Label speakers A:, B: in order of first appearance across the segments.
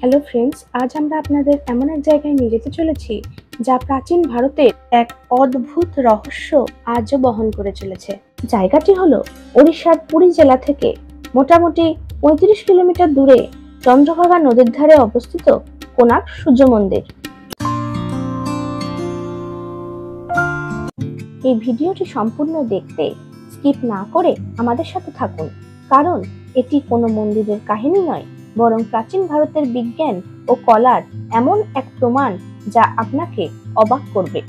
A: Hello friends, আজ আমরা আপনাদের এমন এক জায়গায় নিয়ে যেতে চলেছি যা প্রাচীন ভারতের এক অদ্ভুত রহস্য আজও বহন করে চলেছে। জায়গাটি হলো ওড়িশার পুরী জেলা থেকে মোটামুটি ৩৫ কিলোমিটার দূরে চন্দ্রভাগা নদীর ধারে অবস্থিত কোণার্ক সূর্য মন্দির। এই ভিডিওটি সম্পূর্ণ দেখতে স্কিপ না করে আমাদের সাথে থাকুন, কারণ এটি কোনো মন্দিরের কাহিনী নয়, বরং প্রাচীন ভারতের বিজ্ঞান ও কলার এমন এক প্রমাণ যা আপনাকে অবাক করবে।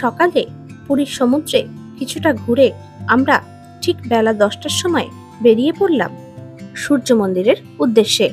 A: সকালে পুরীর সমুদ্রে কিছুটা ঘুরে আমরা ঠিক বেলা 10টার সময় বেরিয়ে পড়লাম সূর্য মন্দিরের উদ্দেশ্যে।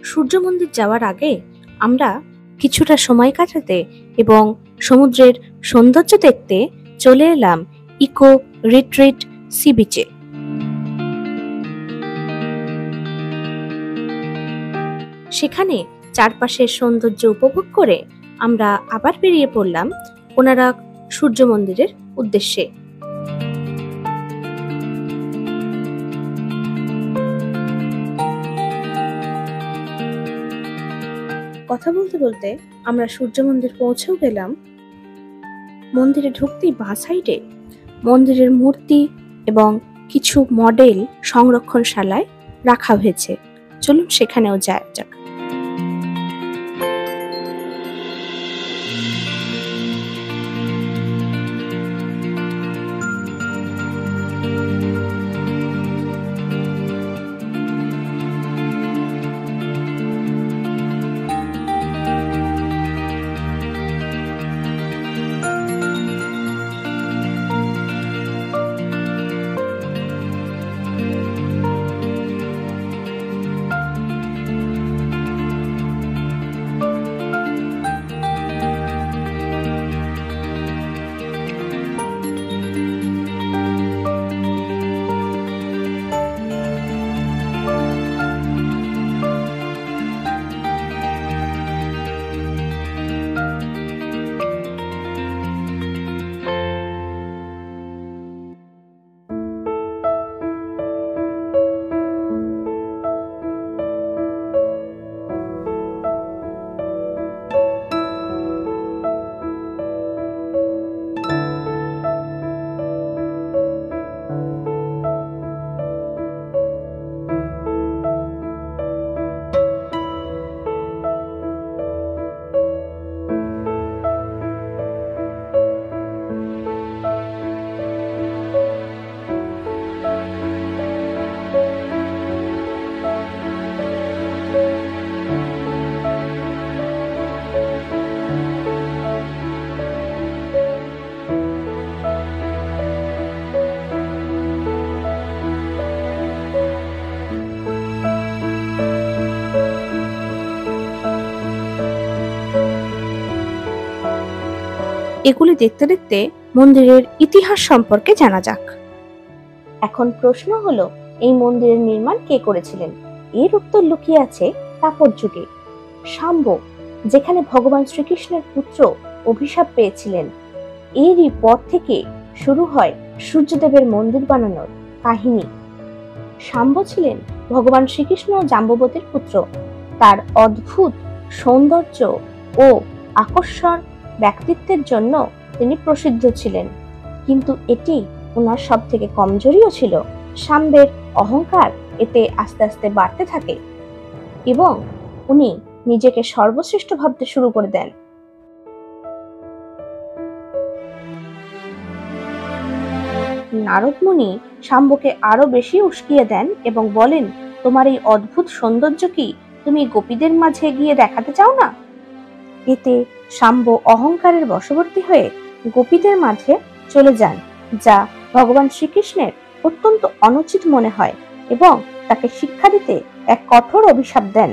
A: সূর্য মন্দির যাওয়ার আগে আমরা কিছুটা সময় কাটাতে এবং সমুদ্রের সৌন্দর্য দেখতে চলে এলাম ইকো রিট্রিট সি বিচে। সেখানে চারপাশের সৌন্দর্য উপভোগ করে আমরা আবার বেরিয়ে পড়লাম কোণার্ক সূর্য মন্দিরের উদ্দেশ্যে। কথা বলতে বলতে আমরা সূর্য মন্দির পৌঁছেও গেলাম। মন্দিরে ঢুকতেই বাঁ সাইডে মন্দিরের মূর্তি এবং কিছু মডেল সংরক্ষণশালায় রাখা হয়েছে। চলুন সেখানেও যাওয়া যাক। এগুলি দেখতে দেখতে মন্দিরের ইতিহাস সম্পর্কে জানা যাক। এখন প্রশ্ন হলো, এই মন্দিরের নির্মাণ কে করেছিলেন? এর উত্তর লুকিয়ে আছে তাপর যুগে। শাম্ব, যেখানে ভগবান শ্রীকৃষ্ণের পুত্র অভিশাপ পেয়েছিলেন, এরই পর থেকে শুরু হয় সূর্যদেবের মন্দির বানানোর কাহিনী। শাম্ব ছিলেন ভগবান শ্রীকৃষ্ণ ও জাম্ববতীর পুত্র। তার অদ্ভুত সৌন্দর্য ও আকর্ষণ ব্যক্তিত্বের জন্য তিনি প্রসিদ্ধ ছিলেন, কিন্তু এটি ওনার সব থেকে কমজোরিও ছিল। শাম্বের অহংকার এতে আস্তে আস্তে বাড়তে থাকে এবং উনি নিজেকে সর্বশ্রেষ্ঠ ভাবতে শুরু করে দেন। নারদ মুনি শাম্বকে আরো বেশি উস্কিয়ে দেন এবং বলেন তোমার এই অদ্ভুত সৌন্দর্য কি তুমি গোপীদের মাঝে গিয়ে দেখাতে চাও না? এতে শাম্ব অহংকারের বশবর্তী হয়ে গোপীদের মাঝে চলে যান, যা ভগবান শ্রীকৃষ্ণের অত্যন্ত অনুচিত মনে হয় এবং তাকে শিক্ষা দিতে এক কঠোর অভিশাপ দেন।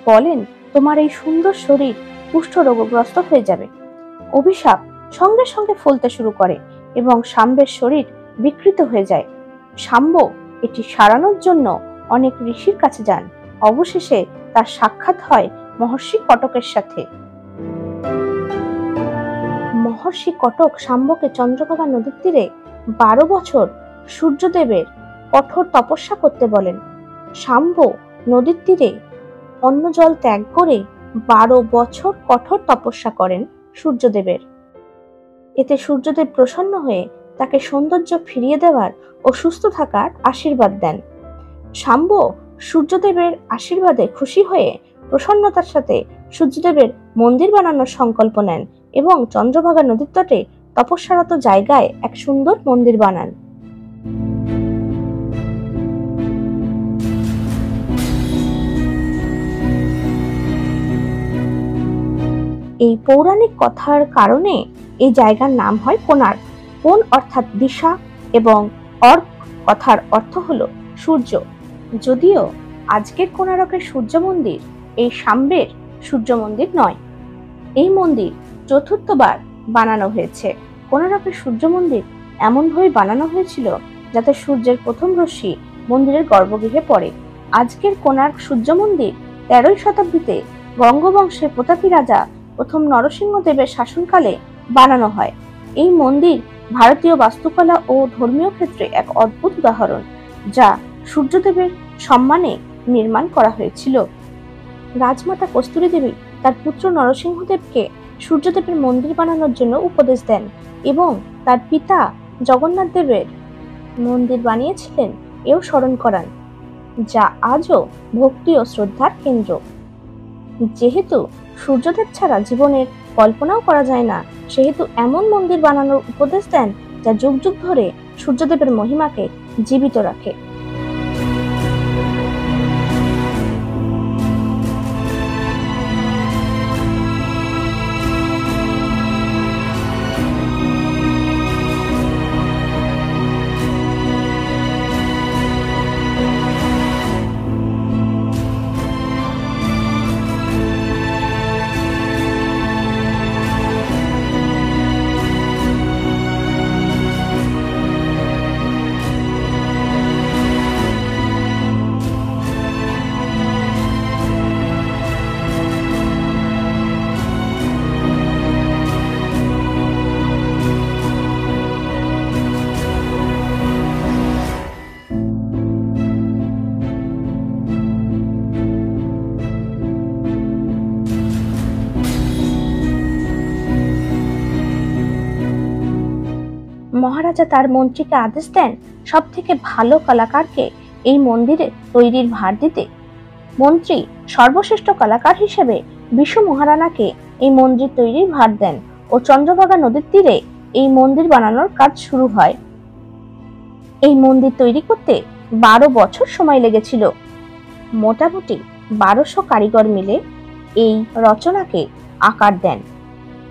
A: বলেন, তোমার এই সুন্দর শরীর কুষ্ঠ রোগগ্রস্ত হয়ে যাবে। অভিশাপ সঙ্গে সঙ্গে ফলতে শুরু করে এবং শাম্বের শরীর বিকৃত হয়ে যায়। শাম্ব এটি সারানোর জন্য অনেক ঋষির কাছে যান। অবশেষে তার সাক্ষাৎ হয় মহর্ষি কটকের সাথে। মহর্ষি কটক শাম্বকে চন্দ্রভাগা নদীর তীরে 12 বছর সূর্যদেবের কঠোর তপস্যা করতে বলেন। শাম্ব নদীর তীরে অন্ন জল ত্যাগ করে 12 বছর কঠোর তপস্যা করেন সূর্যদেবের। এতে সূর্যদেব প্রসন্ন হয়ে তাকে সৌন্দর্য ফিরিয়ে দেওয়ার ও সুস্থ থাকার আশীর্বাদ দেন। শাম্ব সূর্যদেবের আশীর্বাদে খুশি হয়ে প্রসন্নতার সাথে সূর্যদেবের মন্দির বানানোর সংকল্প নেন এবং চন্দ্রভাগা নদীর তটে তপস্যারত জায়গায় এক সুন্দর মন্দির বানান। এই পৌরাণিক কথার কারণে এই জায়গার নাম হয় কোণার্ক। কোণ অর্থাৎ দিশা এবং অর্ক কথার অর্থ হলো সূর্য। যদিও আজকের কোণার্কের সূর্য মন্দির এই শাম্বের সূর্য মন্দির নয়। এই মন্দির চতুর্থবার বানানো হয়েছে। কোণার্কের সূর্য মন্দির এমনভাবে বানানো হয়েছিল যাতে সূর্যের প্রথম রশ্মি মন্দিরের গর্ভগৃহে পড়ে। আজকের কোণার্ক সূর্য মন্দির 13ই শতাব্দীতে গঙ্গবংশের প্রতাপী রাজা প্রথম নরসিংহ দেবের শাসনকালে বানানো হয়। এই মন্দির ভারতীয় বাস্তুকলা ও ধর্মীয় ক্ষেত্রে এক অদ্ভুত উদাহরণ, যা সূর্যদেবের সম্মানে নির্মাণ করা হয়েছিল। রাজমাতা কস্তুরী দেবী তার পুত্র নরসিংহদেবকে সূর্যদেবের মন্দির বানানোর জন্য উপদেশ দেন এবং তার পিতা জগন্নাথ দেবের মন্দির বানিয়েছিলেন এও স্মরণ করান, যা আজও ভক্তি ও শ্রদ্ধার কেন্দ্র। যেহেতু সূর্যদেব ছাড়া জীবনের কল্পনাও করা যায় না, সেহেতু এমন মন্দির বানানোর উপদেশ দেন যা যুগ যুগ ধরে সূর্যদেবের মহিমাকে জীবিত রাখে। মহারাজা তার মন্ত্রীকে আদেশ দেন সব থেকে ভালো কলাকারকে এই মন্দিরে তৈরির ভার দিতে। মন্ত্রী সর্বশ্রেষ্ঠ কলাকার হিসেবে বিশু মহারানাকে এই মন্দির তৈরির ভার দেন ও চন্দ্রভাগা নদীর তীরে এই মন্দির বানানোর কাজ শুরু হয়। এই মন্দির তৈরি করতে 12 বছর সময় লেগেছিল। মোটামুটি 1200 কারিগর মিলে এই রচনাকে আকার দেন।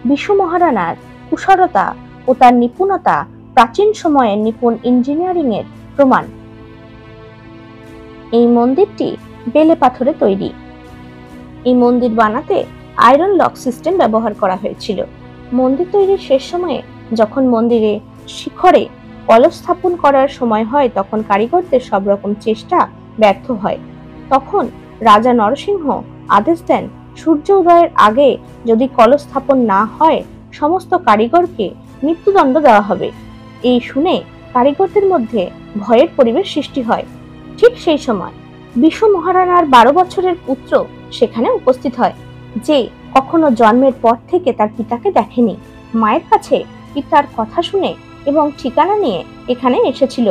A: বিশু মহারানার কুশলতা ও তার নিপুণতা প্রাচীন সময়ের নিপুণ ইঞ্জিনিয়ারিং এর প্রমাণ। এই মন্দিরটি বেলে পাথরে তৈরি। এই মন্দির বানাতে আয়রন লক সিস্টেম ব্যবহার করা হয়েছিল। মন্দির তৈরির শেষ সময়ে যখন মন্দিরে শিখরে কলস স্থাপন করার সময় হয়, তখন কারিগরদের সব রকম চেষ্টা ব্যর্থ হয়। তখন রাজা নরসিংহ আদেশ দেন, সূর্য উদয়ের আগে যদি কলস স্থাপন না হয়, সমস্ত কারিগরকে মৃত্যুদণ্ড দেওয়া হবে। এই শুনে কারিগরদের মধ্যে ভয়ের পরিবেশ সৃষ্টি হয়। ঠিক সেই সময় বিশু মহারানার 12 বছরের পুত্র সেখানে উপস্থিত হয়, যে কখনো জন্মের পর থেকে তার পিতাকে দেখেনি। মায়ের কাছে পিতার কথা শুনে এবং ঠিকানা নিয়ে এখানে এসেছিল।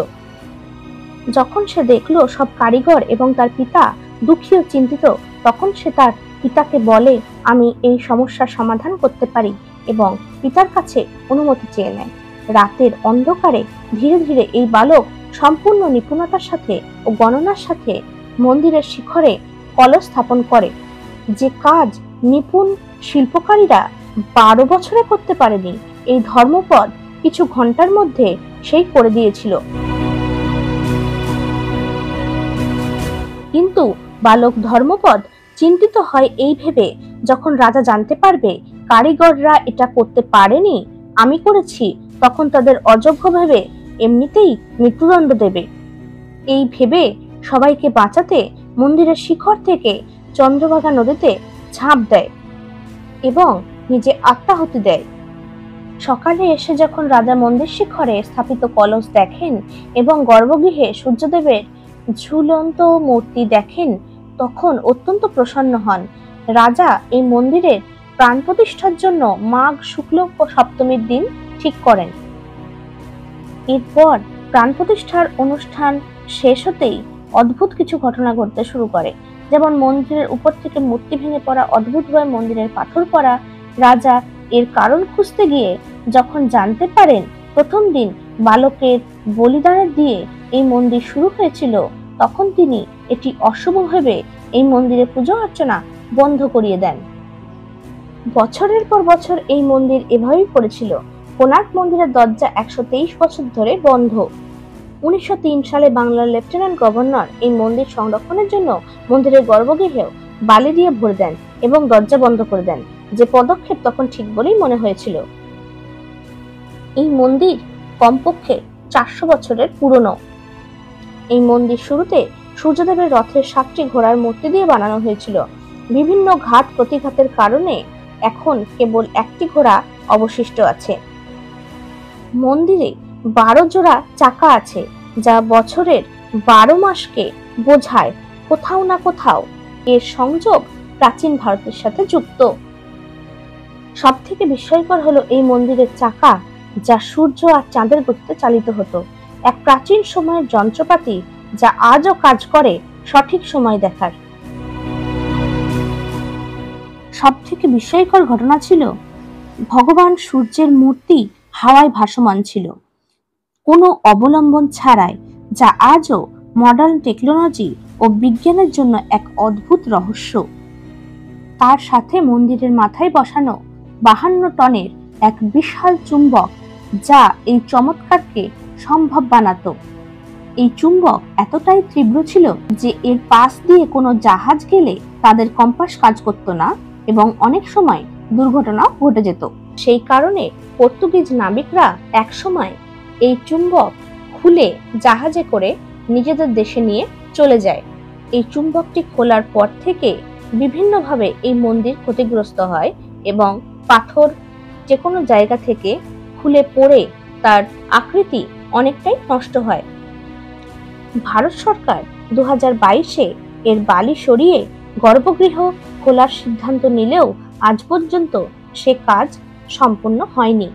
A: যখন সে দেখলো সব কারিগর এবং তার পিতা দুঃখী ও চিন্তিত, তখন সে তার পিতাকে বলে, আমি এই সমস্যার সমাধান করতে পারি, এবং পিতার কাছে অনুমতি চেয়ে নেয়। রাতের অন্ধকারে ধীরে ধীরে এই বালক সম্পূর্ণ নিপুণতার সাথে ও গণনার সাথে মন্দিরের শিখরে কলস স্থাপন করে, যে কাজ নিপুণ শিল্পকারীরা 12 বছরে করতে পারেনি, এই ধর্মপদ কিছু ঘন্টার মধ্যে সেই করে দিয়েছিল। কিন্তু বালক ধর্মপদ চিন্তিত হয় এই ভেবে, যখন রাজা জানতে পারবে কারিগররা এটা করতে পারেনি, আমি করেছি, তখন তাদের অযোগ্য ভেবে এমনিতেই মৃত্যুদণ্ড দেবে। এই ভেবে সবাইকে বাঁচাতে মন্দিরের শিখর থেকে চন্দ্রভাগা নদীতে ঝাঁপ দেয় এবং নিজে আত্মাহুতি দেয়। সকালে এসে যখন রাজা মন্দির শিখরে স্থাপিত কলস দেখেন এবং গর্ভগৃহে সূর্যদেবের ঝুলন্ত মূর্তি দেখেন, তখন অত্যন্ত প্রসন্ন হন। রাজা এই মন্দিরের প্রাণ প্রতিষ্ঠার জন্য মাঘ শুক্ল সপ্তমীর দিন ঠিক করেন। এরপর প্রাণ প্রতিষ্ঠার অনুষ্ঠান শেষ হতেই অদ্ভুত কিছু ঘটনা ঘটতে শুরু করে, যেমন মন্দিরের উপর থেকে মূর্তি ভেঙে পড়া, অদ্ভুতভাবে মন্দিরের পাথর পড়া। রাজা এর কারণ খুঁজতে গিয়ে যখন জানতে পারেন প্রথম দিন বালকের বলিদানের দিয়ে এই মন্দির শুরু হয়েছিল, তখন তিনি এটি অশুভ ভেবে এই মন্দিরে পুজো অর্চনা বন্ধ করিয়ে দেন। বছরের পর বছর এই মন্দির এভাবেই পড়েছিল। কোণার্ক মন্দিরের দরজা 123 বছর ধরে বন্ধ। 1903 সালে বাংলার লেফটেন্যান্ট গভর্নর এই মন্দির সংরক্ষণের জন্য মন্দিরের গর্ভগৃহেও বালি দিয়ে ভরে দেন এবং দরজা বন্ধ করে দেন, যে পদক্ষেপ তখন ঠিক বলেই মনে হয়েছিল। এই মন্দির কমপক্ষে 400 বছরের পুরনো। এই মন্দির শুরুতে সূর্যদেবের রথের 7টি ঘোড়ার মূর্তি দিয়ে বানানো হয়েছিল। বিভিন্ন ঘাত প্রতিঘাতের কারণে এখন কেবল একটি ঘোড়া অবশিষ্ট আছে। মন্দিরে 12 জোড়া চাকা আছে, যা বছরের 12 মাসকে বোঝায়। কোথাও না কোথাও এর সংযোগ প্রাচীন ভারতের সাথে যুক্ত। সব থেকে বিস্ময়কর হলো এই মন্দিরের চাকা, যা সূর্য আর চাঁদের গতিতে চালিত হতো। এক প্রাচীন সময়ের যন্ত্রপাতি, যা আজও কাজ করে সঠিক সময় দেখার। সব থেকে বিস্ময়কর ঘটনা ছিল ভগবান সূর্যের মূর্তি হাওয়ায় ভাসমান ছিল, কোনো অবলম্বন ছাড়াই, যা আজও মডার্ন টেকনোলজি ও বিজ্ঞানের জন্য এক অদ্ভুত রহস্য। তার সাথে মন্দিরের মাথায় বসানো 52 টনের এক বিশাল চুম্বক, যা এই চমৎকারকে সম্ভব বানাতো। এই চুম্বক এতটাই তীব্র ছিল যে এর পাশ দিয়ে কোনো জাহাজ গেলে তাদের কম্পাস কাজ করতো না এবং অনেক সময় দুর্ঘটনাও ঘটে যেত। সেই কারণে পর্তুগিজ নাবিকরা একসময় এই চুম্বক খুলে জাহাজে করে নিজেদের দেশে নিয়ে চলে যায়। এই চুম্বকটি খোলার পর থেকে বিভিন্নভাবে এই মন্দির ক্ষতিগ্রস্ত হয় এবং পাথর যে কোনো জায়গা থেকে খুলে পড়ে তার আকৃতি অনেকটাই নষ্ট হয়। ভারত সরকার 2022-এ এর বালি সরিয়ে গর্ভগৃহ খোলার সিদ্ধান্ত নিলেও আজ পর্যন্ত সে কাজ সম্পূর্ণ হয়নি।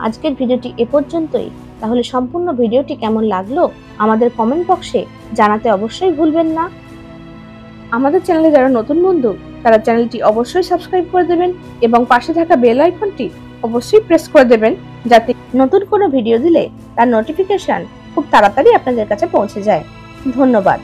A: আজকের ভিডিওটি এ পর্যন্তই। তাহলে সম্পূর্ণ ভিডিওটি কেমন লাগলো আমাদের কমেন্ট বক্সে জানাতে অবশ্যই ভুলবেন না। আমাদের চ্যানেলে যারা নতুন বন্ধু, তারা চ্যানেলটি অবশ্যই সাবস্ক্রাইব করে দেবেন এবং পাশে থাকা বেল আইকনটি অবশ্যই প্রেস করে দেবেন, যাতে নতুন কোনো ভিডিও দিলে তার নোটিফিকেশন খুব তাড়াতাড়ি আপনাদের কাছে পৌঁছে যায়। ধন্যবাদ।